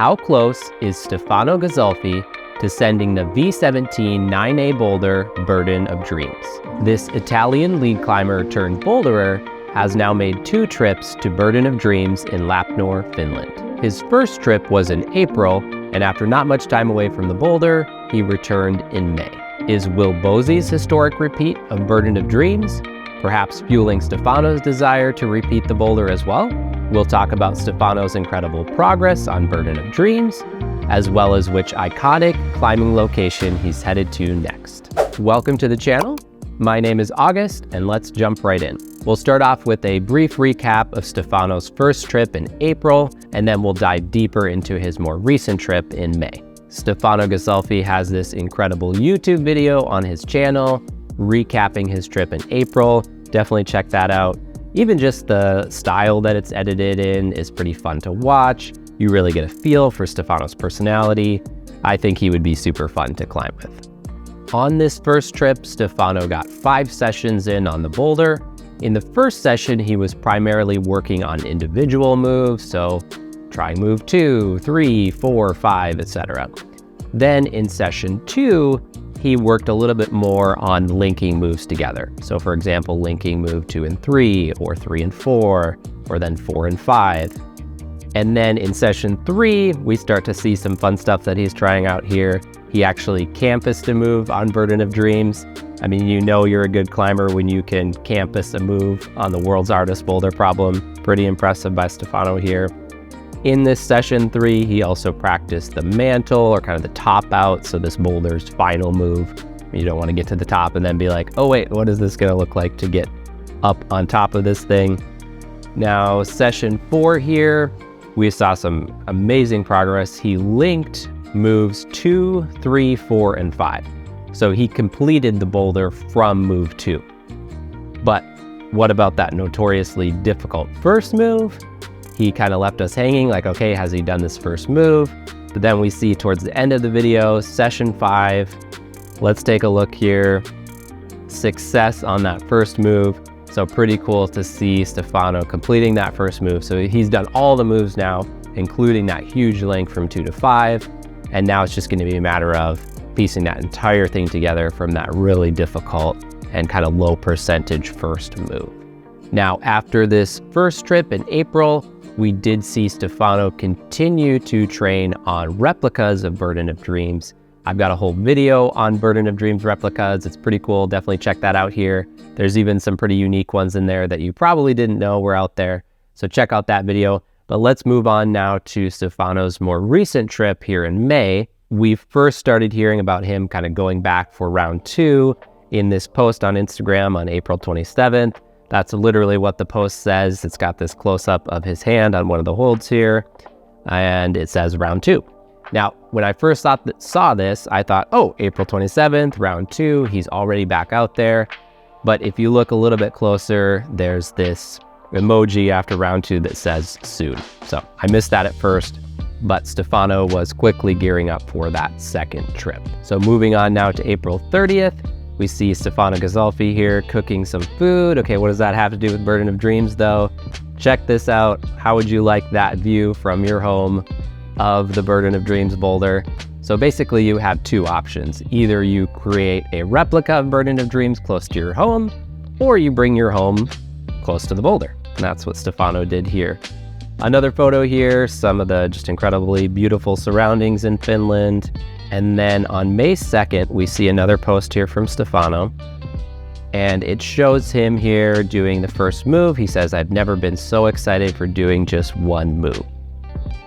How close is Stefano Ghisolfi to sending the V17 9A boulder Burden of Dreams? This Italian lead climber turned boulderer has now made 2 trips to Burden of Dreams in Lappnor, Finland. His first trip was in April, and after not much time away from the boulder, he returned in May. Is Will Bosey's historic repeat of Burden of Dreams perhaps fueling Stefano's desire to repeat the boulder as well? We'll talk about Stefano's incredible progress on Burden of Dreams, as well as which iconic climbing location he's headed to next. Welcome to the channel. My name is August, and let's jump right in. We'll start off with a brief recap of Stefano's first trip in April, and then we'll dive deeper into his more recent trip in May. Stefano Ghisolfi has this incredible YouTube video on his channel recapping his trip in April. Definitely check that out. Even just the style that it's edited in is pretty fun to watch. You really get a feel for Stefano's personality. I think he would be super fun to climb with. On this first trip, Stefano got 5 sessions in on the boulder. In the first session, he was primarily working on individual moves, so trying move 2, 3, 4, 5, etc. Then in session 2, he worked a little bit more on linking moves together. So for example, linking move 2 and 3, or 3 and 4, or then 4 and 5. And then in session 3, we start to see some fun stuff that he's trying out here. He actually campused a move on Burden of Dreams. I mean, you know you're a good climber when you can campus a move on the world's hardest boulder problem. Pretty impressive by Stefano here. In this session 3, he also practiced the mantle, or kind of the top out, so this boulder's final move. You don't want to get to the top and then be like, oh wait, what is this going to look like to get up on top of this thing? Now, session 4 here, we saw some amazing progress. He linked moves 2, 3, 4, and 5. So he completed the boulder from move 2. But what about that notoriously difficult first move? He kind of left us hanging, like, okay, has he done this first move? But then we see towards the end of the video, session 5, let's take a look here. Success on that first move. So pretty cool to see Stefano completing that first move. So he's done all the moves now, including that huge link from 2 to 5. And now it's just going to be a matter of piecing that entire thing together from that really difficult and kind of low percentage first move. Now, after this first trip in April, we did see Stefano continue to train on replicas of Burden of Dreams. I've got a whole video on Burden of Dreams replicas. It's pretty cool. Definitely check that out here. There's even some pretty unique ones in there that you probably didn't know were out there. So check out that video. But let's move on now to Stefano's more recent trip here in May. We first started hearing about him kind of going back for round 2 in this post on Instagram on April 27th. That's literally what the post says. It's got this close-up of his hand on one of the holds here, and it says round 2. Now, when I first saw this, I thought, oh, April 27th, round 2, he's already back out there. But if you look a little bit closer, there's this emoji after round 2 that says soon. So I missed that at first, but Stefano was quickly gearing up for that second trip. So moving on now to April 30th, we see Stefano Ghisolfi here cooking some food. Okay, what does that have to do with Burden of Dreams though? Check this out. How would you like that view from your home of the Burden of Dreams boulder? So basically you have 2 options. Either you create a replica of Burden of Dreams close to your home, or you bring your home close to the boulder. And that's what Stefano did here. Another photo here, some of the just incredibly beautiful surroundings in Finland. And then on May 2nd, we see another post here from Stefano, and it shows him here doing the first move. He says, I've never been so excited for doing just one move.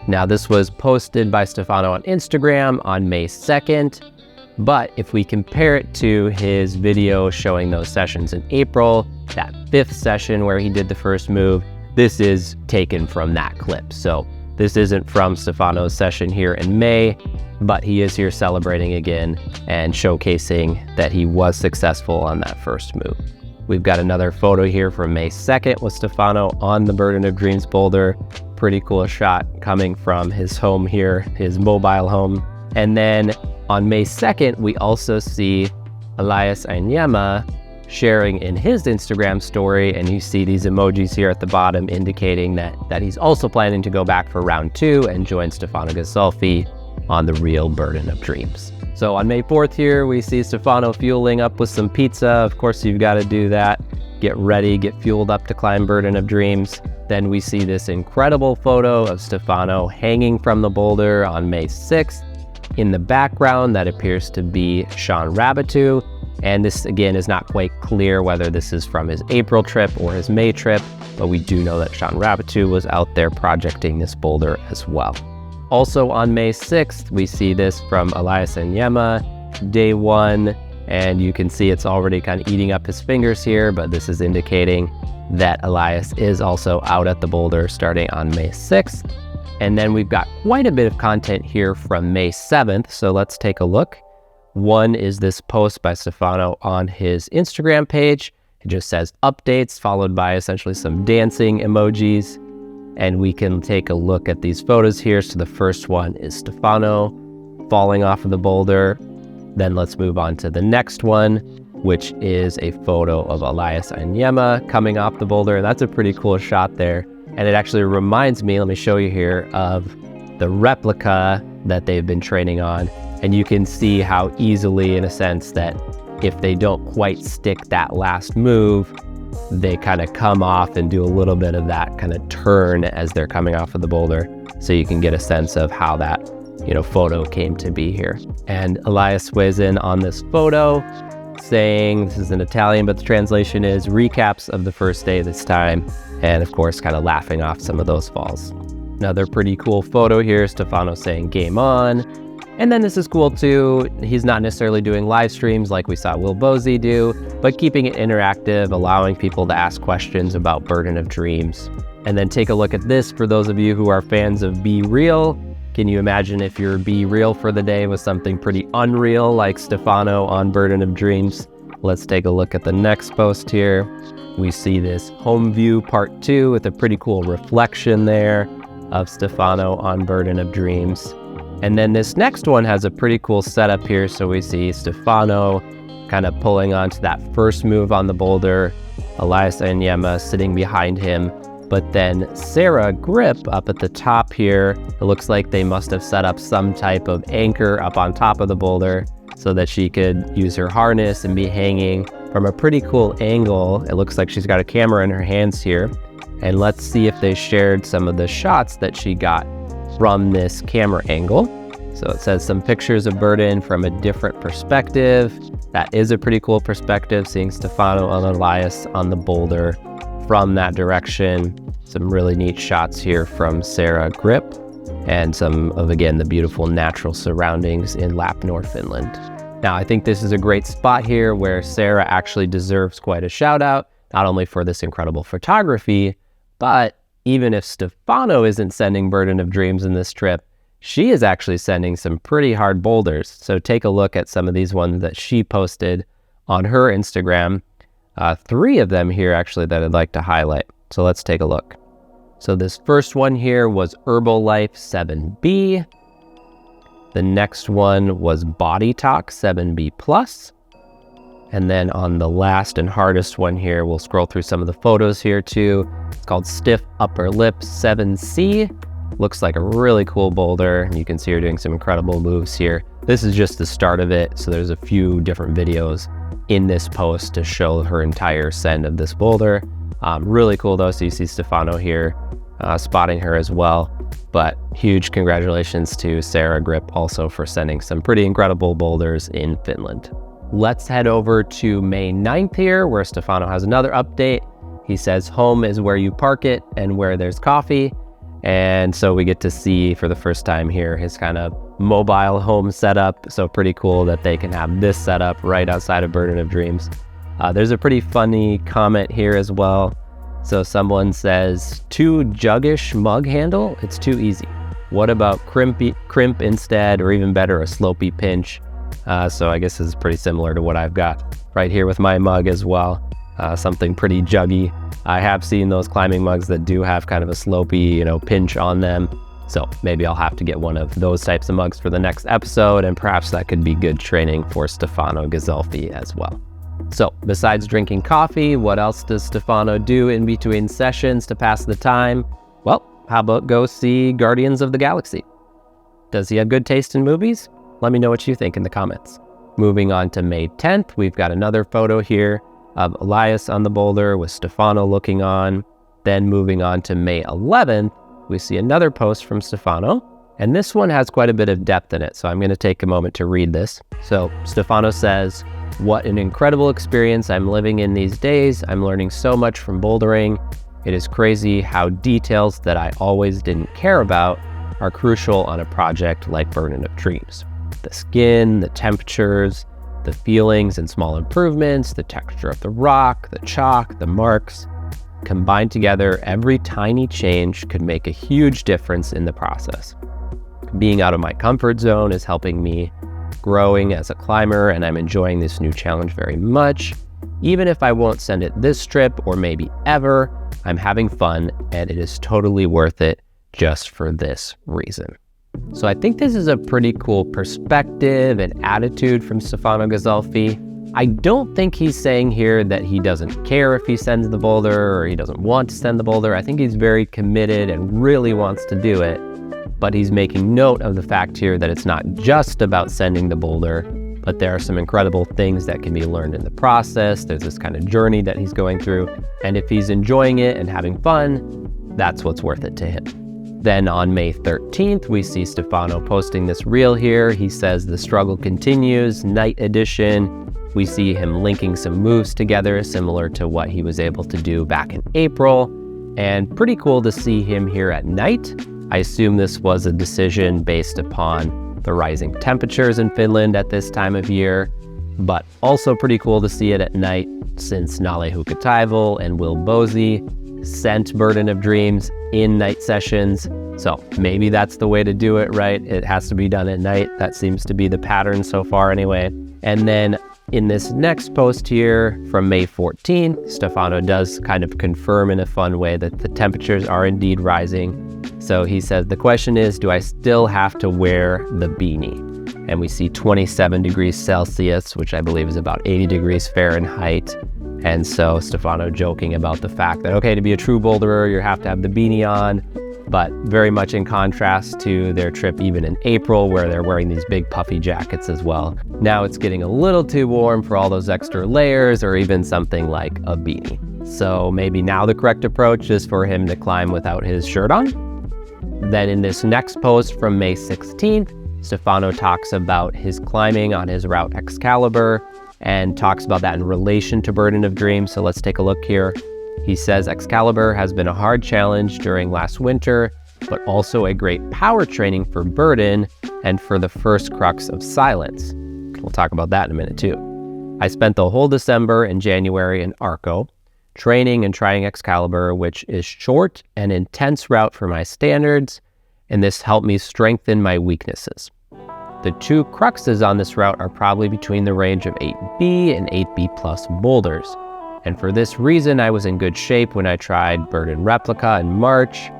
Now, this was posted by Stefano on Instagram on May 2nd, but if we compare it to his video showing those sessions in April, that 5th session where he did the first move, this is taken from that clip. So this isn't from Stefano's session here in May, but he is here celebrating again and showcasing that he was successful on that first move. We've got another photo here from May 2nd with Stefano on the Burden of Dreams boulder. Pretty cool shot coming from his home here, his mobile home. And then on May 2nd, we also see Elias Iagnemma sharing in his Instagram story, and you see these emojis here at the bottom indicating that he's also planning to go back for round 2 and join Stefano Ghisolfi on the Real Burden of Dreams. So on May 4th here, we see Stefano fueling up with some pizza. Of course, you've got to do that. Get ready, get fueled up to climb Burden of Dreams. Then we see this incredible photo of Stefano hanging from the boulder on May 6th. In the background, that appears to be Shawn Raboutou. And this, again, is not quite clear whether this is from his April trip or his May trip, but we do know that Shawn Raboutou was out there projecting this boulder as well. Also on May 6th, we see this from Elias Iagnemma, day 1, and you can see it's already kind of eating up his fingers here, but this is indicating that Elias is also out at the boulder starting on May 6th. And then we've got quite a bit of content here from May 7th, so let's take a look. One is this post by Stefano on his Instagram page. It just says updates, followed by essentially some dancing emojis. And we can take a look at these photos here. So the first one is Stefano falling off of the boulder. Then let's move on to the next one, which is a photo of Elias Iagnemma coming off the boulder. And that's a pretty cool shot there. And it actually reminds me, let me show you here, of the Replica that they've been training on. And you can see how easily, in a sense, that if they don't quite stick that last move, they kind of come off and do a little bit of that kind of turn as they're coming off of the boulder. So you can get a sense of how that, photo came to be here. And Elias weighs in on this photo saying, this is in Italian, but the translation is recaps of the first day this time. And of course, kind of laughing off some of those falls. Another pretty cool photo here, Stefano saying game on. And then this is cool too. He's not necessarily doing live streams like we saw Will Bozy do, but keeping it interactive, allowing people to ask questions about Burden of Dreams. And then take a look at this for those of you who are fans of BeReal. Can you imagine if your BeReal for the day was something pretty unreal like Stefano on Burden of Dreams? Let's take a look at the next post here. We see this home view part 2 with a pretty cool reflection there of Stefano on Burden of Dreams. And then this next one has a pretty cool setup here. So we see Stefano kind of pulling onto that first move on the boulder, Elias Iagnemma sitting behind him, but then Sara grip up at the top here. It looks like they must have set up some type of anchor up on top of the boulder so that she could use her harness and be hanging from a pretty cool angle. It looks like she's got a camera in her hands here. And let's see if they shared some of the shots that she got from this camera angle. So it says some pictures of Burden from a different perspective. That is a pretty cool perspective, seeing Stefano and Elias on the boulder from that direction. Some really neat shots here from Sara grip and some of, again, the beautiful natural surroundings in Lappnor, Finland. Now, I think this is a great spot here where Sara actually deserves quite a shout out, not only for this incredible photography, but even if Stefano isn't sending Burden of Dreams in this trip, she is actually sending some pretty hard boulders. So take a look at some of these ones that she posted on her Instagram. 3 of them here actually that I'd like to highlight. So let's take a look. So this first one here was Herbalife 7B. The next one was Body Talk 7B Plus. And then on the last and hardest one here, we'll scroll through some of the photos here too. It's called Stiff Upper Lip 7C. Looks like a really cool boulder. And you can see her doing some incredible moves here. This is just the start of it. So there's a few different videos in this post to show her entire send of this boulder. Really cool though. So you see Stefano here spotting her as well. But huge congratulations to Sara Grip also for sending some pretty incredible boulders in Finland. Let's head over to May 9th here, where Stefano has another update. He says home is where you park it and where there's coffee. And so we get to see for the first time here his kind of mobile home setup. So pretty cool that they can have this setup right outside of Burden of Dreams. There's a pretty funny comment here as well. So someone says, too juggish mug handle? It's too easy. What about crimp instead, or even better, a slopey pinch? So I guess this is pretty similar to what I've got right here with my mug as well. Something pretty juggy. I have seen those climbing mugs that do have kind of a slopey, pinch on them. So maybe I'll have to get one of those types of mugs for the next episode, and perhaps that could be good training for Stefano Ghisolfi as well. So besides drinking coffee, what else does Stefano do in between sessions to pass the time? Well, how about go see Guardians of the Galaxy? Does he have good taste in movies? Let me know what you think in the comments. Moving on to May 10th, we've got another photo here of Elias on the boulder with Stefano looking on. Then moving on to May 11th, we see another post from Stefano, and this one has quite a bit of depth in it, so I'm going to take a moment to read this. So Stefano says, "What an incredible experience I'm living in these days. I'm learning so much from bouldering. It is crazy how details that I always didn't care about are crucial on a project like Burden of Dreams. The skin, the temperatures, the feelings and small improvements, the texture of the rock, the chalk, the marks. Combined together, every tiny change could make a huge difference in the process. Being out of my comfort zone is helping me growing as a climber, and I'm enjoying this new challenge very much. Even if I won't send it this trip or maybe ever, I'm having fun and it is totally worth it just for this reason." So I think this is a pretty cool perspective and attitude from Stefano Ghisolfi. I don't think he's saying here that he doesn't care if he sends the boulder or he doesn't want to send the boulder. I think he's very committed and really wants to do it, but he's making note of the fact here that it's not just about sending the boulder, but there are some incredible things that can be learned in the process. There's this kind of journey that he's going through, and if he's enjoying it and having fun, that's what's worth it to him. Then on May 13th, we see Stefano posting this reel here. He says the struggle continues, night edition. We see him linking some moves together, similar to what he was able to do back in April. And pretty cool to see him here at night. I assume this was a decision based upon the rising temperatures in Finland at this time of year, but also pretty cool to see it at night since Nalle Hukkataival and Will Bosey sent Burden of Dreams in night sessions. So maybe that's the way to do it, right? It has to be done at night. That seems to be the pattern so far anyway. And then in this next post here from May 14th, Stefano does kind of confirm in a fun way that the temperatures are indeed rising. So he says, the question is, do I still have to wear the beanie? And we see 27 degrees Celsius, which I believe is about 80 degrees Fahrenheit. And so Stefano joking about the fact that, okay, to be a true boulderer, you have to have the beanie on, but very much in contrast to their trip even in April, where they're wearing these big puffy jackets as well. Now it's getting a little too warm for all those extra layers or even something like a beanie. So maybe now the correct approach is for him to climb without his shirt on. Then in this next post from May 16th, Stefano talks about his climbing on his route Excalibur and talks about that in relation to Burden of Dreams. So let's take a look here. He says, Excalibur has been a hard challenge during last winter, but also a great power training for Burden and for the first crux of silence. We'll talk about that in a minute too. I spent the whole December and January in Arco, training and trying Excalibur, which is short and intense route for my standards, and this helped me strengthen my weaknesses. The two cruxes on this route are probably between the range of 8B and 8B plus boulders. And for this reason, I was in good shape when I tried Burden Replica in March.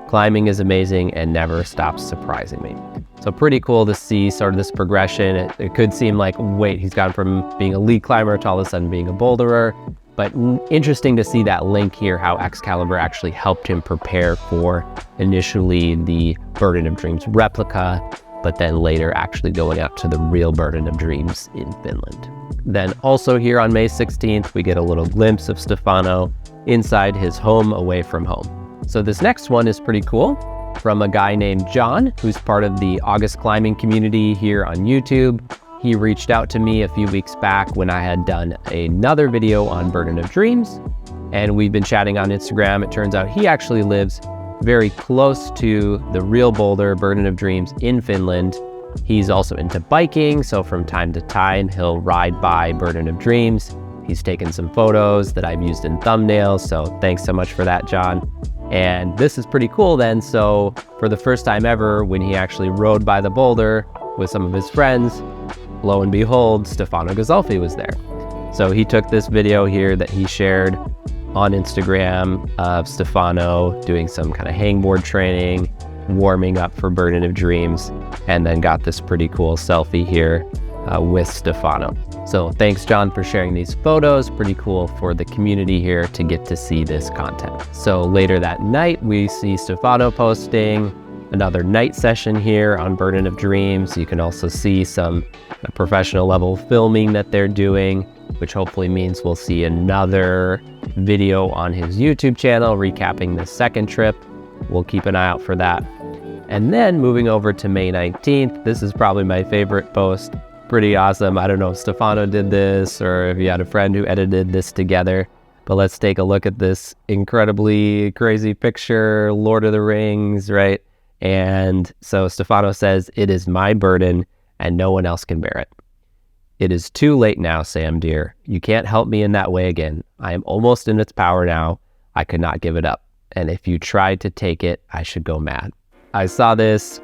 Climbing is amazing and never stops surprising me. So pretty cool to see sort of this progression. It could seem like, wait, he's gone from being a lead climber to all of a sudden being a boulderer. But interesting to see that link here, how Excalibur actually helped him prepare for initially the Burden of Dreams replica, but then later actually going out to the real Burden of Dreams in Finland. Then also here on May 16th, we get a little glimpse of Stefano inside his home away from home. So this next one is pretty cool, from a guy named John, who's part of the August climbing community here on YouTube. He reached out to me a few weeks back when I had done another video on Burden of Dreams, and we've been chatting on Instagram. It turns out he actually lives very close to the real boulder, Burden of Dreams, in Finland. He's also into biking, so from time to time, he'll ride by Burden of Dreams. He's taken some photos that I've used in thumbnails, so thanks so much for that, John. And this is pretty cool then, so for the first time ever, when he actually rode by the boulder with some of his friends, lo and behold, Stefano Ghisolfi was there. So he took this video here that he shared on Instagram of Stefano doing some kind of hangboard training, warming up for Burden of Dreams, and then got this pretty cool selfie here with Stefano. So thanks, John, for sharing these photos. Pretty cool for the community here to get to see this content. So later that night, we see Stefano posting another night session here on Burden of Dreams. You can also see some professional level filming that they're doing, which hopefully means we'll see another video on his YouTube channel recapping the second trip. We'll keep an eye out for that. And then moving over to May 19th, this is probably my favorite post. Pretty awesome. I don't know if Stefano did this or if you had a friend who edited this together, but let's take a look at this incredibly crazy picture, Lord of the Rings, right? And so Stefano says, "It is my burden and no one else can bear it. It is too late now, Sam dear. You can't help me in that way again. I am almost in its power now. I could not give it up. And if you tried to take it, I should go mad." I saw this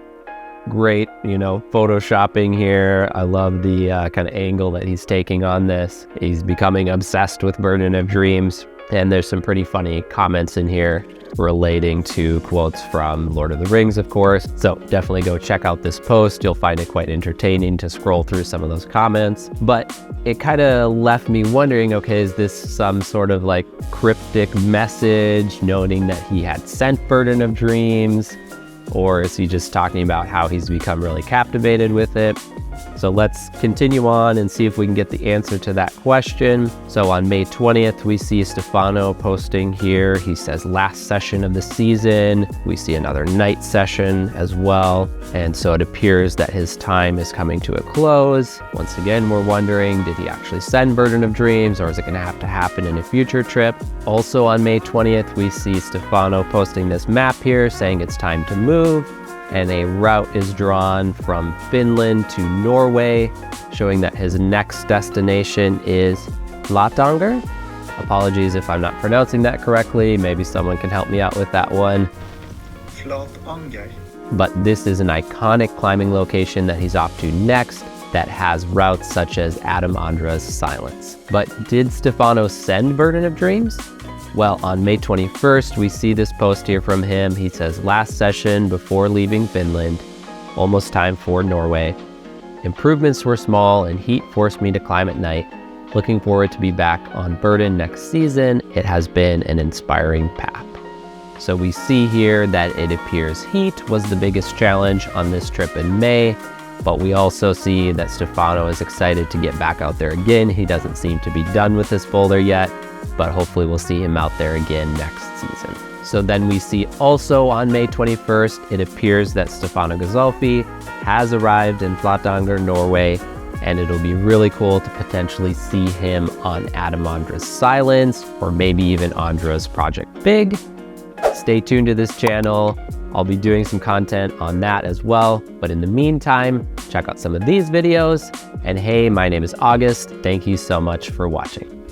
great, photoshopping here. I love the kind of angle that he's taking on this. He's becoming obsessed with Burden of Dreams. And there's some pretty funny comments in here relating to quotes from Lord of the Rings, of course. So definitely go check out this post. You'll find it quite entertaining to scroll through some of those comments. But it kind of left me wondering, okay, is this some sort of like cryptic message noting that he had sent Burden of Dreams? Or is he just talking about how he's become really captivated with it? So let's continue on and see if we can get the answer to that question. So on May 20th, we see Stefano posting here. He says last session of the season. We see another night session as well. And so it appears that his time is coming to a close. Once again, we're wondering, did he actually send Burden of Dreams, or is it going to have to happen in a future trip? Also on May 20th, we see Stefano posting this map here saying it's time to move. And a route is drawn from Finland to Norway, showing that his next destination is Lappnor. Apologies if I'm not pronouncing that correctly. Maybe someone can help me out with that one. Lappnor. But this is an iconic climbing location that he's off to next that has routes such as Adam Andra's Silence. But did Stefano send Burden of Dreams? Well, on May 21st, we see this post here from him. He says, last session before leaving Finland, almost time for Norway. Improvements were small and heat forced me to climb at night. Looking forward to be back on Burden next season. It has been an inspiring path. So we see here that it appears heat was the biggest challenge on this trip in May, but we also see that Stefano is excited to get back out there again. He doesn't seem to be done with this boulder yet, but hopefully we'll see him out there again next season. So then we see also on May 21st, it appears that Stefano Ghisolfi has arrived in Lappnor, Norway, and it'll be really cool to potentially see him on Adam Andra's Silence, or maybe even Andra's Project Big. Stay tuned to this channel. I'll be doing some content on that as well. But in the meantime, check out some of these videos. And hey, my name is August. Thank you so much for watching.